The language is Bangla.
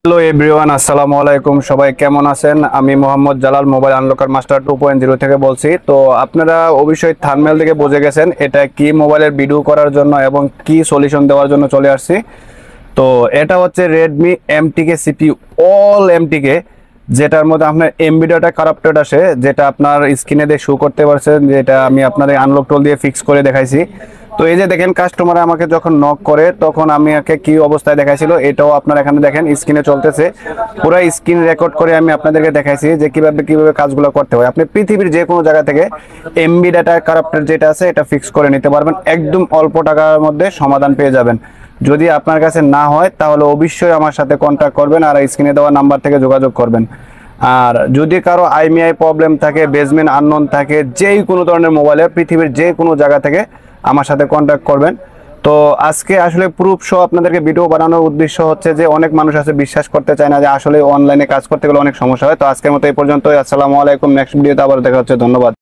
হ্যালো এভরিওয়ান, আসসালামু আলাইকুম। সবাই কেমন আছেন? আমি Mohammad Jalal, mobile unlocker master 2.0 থেকে বলছি। তো আপনারা অবশ্যই থাম্বনেল থেকে বুঝে গেছেন এটা কি মোবাইলের ভিডিও করার জন্য এবং কি সলিউশন দেওয়ার জন্য চলে আসছি। তো এটা হচ্ছে রেডমি এমটিকে সিপিইউ, অল এমটিকে, যেটার মধ্যে আপনার এমবি ডাটা কারাপ্টেড আসে, যেটা আপনার স্ক্রিনে দিয়ে শো করতে পারছেন, যেটা আমি আপনাদের আনলক টোল দিয়ে ফিক্স করে দেখাইছি। তো এই যে দেখেন, কাস্টমার আমাকে যখন নক করে তখন আমি একে কি অবস্থায় দেখাইছিল এটাও আপনারা এখানে দেখেন স্ক্রিনে চলতেছে। পুরো স্ক্রিন রেকর্ড করে আমি আপনাদেরকে দেখাইছি যে কিভাবে কিভাবে কাজগুলো করতে হয়। আপনি পৃথিবীর যে কোনো জায়গা থেকে এমবি ডাটা কারাপ্টেড যেটা আছে এটা ফিক্স করে নিতে পারবেন, একদম অল্প টাকার মধ্যে সমাধান পেয়ে যাবেন। যদি আপনার কাছে না হয় তাহলে অবশ্যই আমার সাথে কন্ট্যাক্ট করবেন আর স্ক্রিনে দেওয়া নাম্বার থেকে যোগাযোগ করবেন। আর যদি কারো আইমিআই প্রবলেম থাকে, বেসমেন্ট আননোন থাকে, যেই কোনো ধরনের মোবাইলের পৃথিবীর যে কোনো জায়গা থেকে আমার সাথে কন্ট্যাক্ট করবেন। তো আজকে আসলে প্রুফ সহ আপনাদেরকে ভিডিও বানানোর উদ্দেশ্য হচ্ছে যে অনেক মানুষ আছে বিশ্বাস করতে চায় না যে আসলে অনলাইনে কাজ করতে গেলে অনেক সমস্যা হয়। তো আজকের মতো এই পর্যন্তই। আসসালামু আলাইকুম। নেক্সট ভিডিওতে আবার দেখা হচ্ছে। ধন্যবাদ।